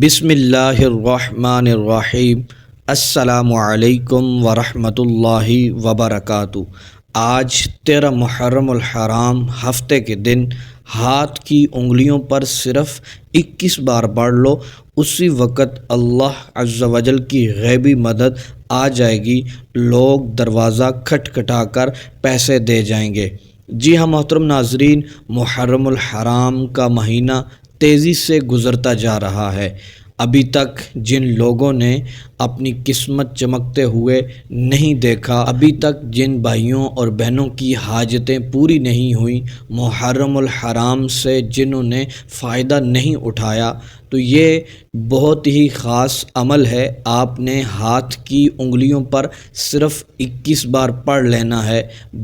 بسم اللہ الرحمن الرحیم۔ السلام علیکم ورحمۃ اللہ وبرکاتہ۔ آج 13 محرم الحرام ہفتے کے دن ہاتھ کی انگلیوں پر صرف 21 بار پڑھ لو، اسی وقت اللہ عز و جل کی غیبی مدد آ جائے گی، لوگ دروازہ کھٹکھٹا کر پیسے دے جائیں گے۔ جی ہاں محترم ناظرین، محرم الحرام کا مہینہ تیزی سے گزرتا جا رہا ہے۔ ابھی تک جن لوگوں نے اپنی قسمت چمکتے ہوئے نہیں دیکھا، ابھی تک جن بھائیوں اور بہنوں کی حاجتیں پوری نہیں ہوئیں، محرم الحرام سے جنہوں نے فائدہ نہیں اٹھایا، تو یہ بہت ہی خاص عمل ہے۔ آپ نے ہاتھ کی انگلیوں پر صرف 21 بار پڑھ لینا ہے،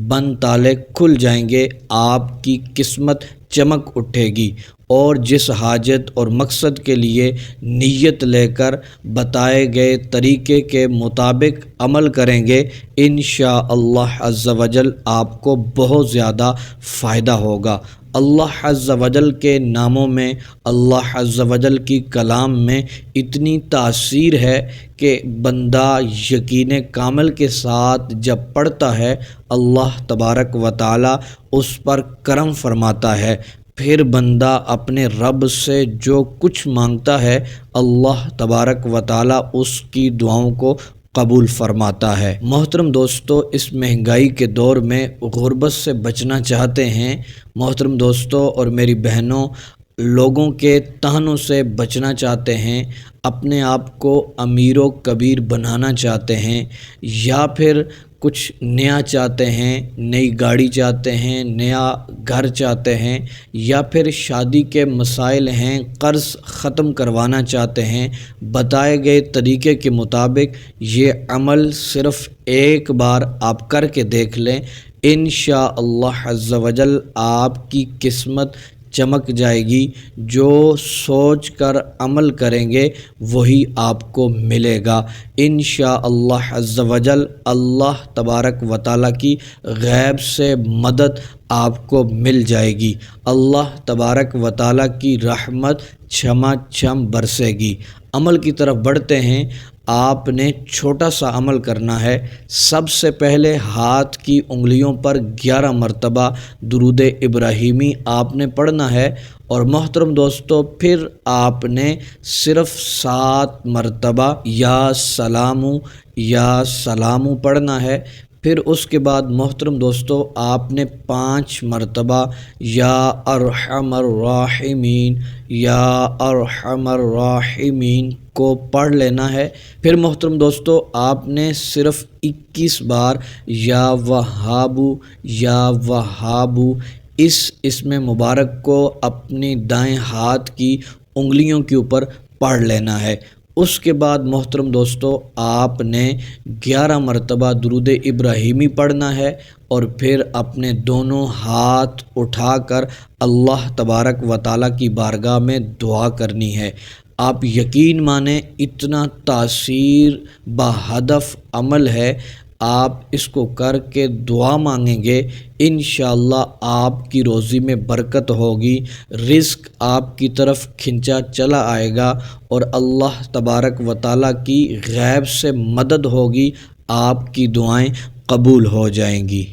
بند تالے کھل جائیں گے، آپ کی قسمت چمک اٹھے گی، اور جس حاجت اور مقصد کے لیے نیت لے کر بتائے گئے طریقے کے مطابق عمل کریں گے، انشاءاللہ عز و جل آپ کو بہت زیادہ فائدہ ہوگا۔ اللہ عز و جل کے ناموں میں، اللہ عز و جل کی کلام میں اتنی تاثیر ہے کہ بندہ یقین کامل کے ساتھ جب پڑھتا ہے، اللہ تبارک و تعالی اس پر کرم فرماتا ہے، پھر بندہ اپنے رب سے جو کچھ مانگتا ہے، اللہ تبارک و تعالی اس کی دعاؤں کو قبول فرماتا ہے۔ محترم دوستو، اس مہنگائی کے دور میں غربت سے بچنا چاہتے ہیں، محترم دوستو اور میری بہنوں، لوگوں کے طعنوں سے بچنا چاہتے ہیں، اپنے آپ کو امیر و کبیر بنانا چاہتے ہیں، یا پھر کچھ نیا چاہتے ہیں، نئی گاڑی چاہتے ہیں، نیا گھر چاہتے ہیں، یا پھر شادی کے مسائل ہیں، قرض ختم کروانا چاہتے ہیں، بتائے گئے طریقے کے مطابق یہ عمل صرف ایک بار آپ کر کے دیکھ لیں، انشاءاللہ عز و جل آپ کی قسمت چمک جائے گی۔ جو سوچ کر عمل کریں گے وہی آپ کو ملے گا انشاءاللہ عز و جل۔ اللہ تبارک و تعالیٰ کی غیب سے مدد آپ کو مل جائے گی، اللہ تبارک و تعالیٰ کی رحمت چھما چھم برسے گی۔ عمل کی طرف بڑھتے ہیں۔ آپ نے چھوٹا سا عمل کرنا ہے۔ سب سے پہلے ہاتھ کی انگلیوں پر 11 مرتبہ درود ابراہیمی آپ نے پڑھنا ہے، اور محترم دوستو پھر آپ نے صرف 7 مرتبہ یا سلام پڑھنا ہے۔ پھر اس کے بعد محترم دوستو آپ نے 5 مرتبہ یا ارحم الراحمین کو پڑھ لینا ہے۔ پھر محترم دوستو آپ نے صرف 21 بار یا وہابو اس اسم مبارک کو اپنی دائیں ہاتھ کی انگلیوں کے اوپر پڑھ لینا ہے۔ اس کے بعد محترم دوستو آپ نے 11 مرتبہ درود ابراہیمی پڑھنا ہے، اور پھر اپنے دونوں ہاتھ اٹھا کر اللہ تبارک و تعالیٰ کی بارگاہ میں دعا کرنی ہے۔ آپ یقین مانیں اتنا تاثیر بہدف عمل ہے، آپ اس کو کر کے دعا مانگیں گے، انشاءاللہ آپ کی روزی میں برکت ہوگی، رزق آپ کی طرف کھنچا چلا آئے گا، اور اللہ تبارک و تعالیٰ کی غیب سے مدد ہوگی، آپ کی دعائیں قبول ہو جائیں گی۔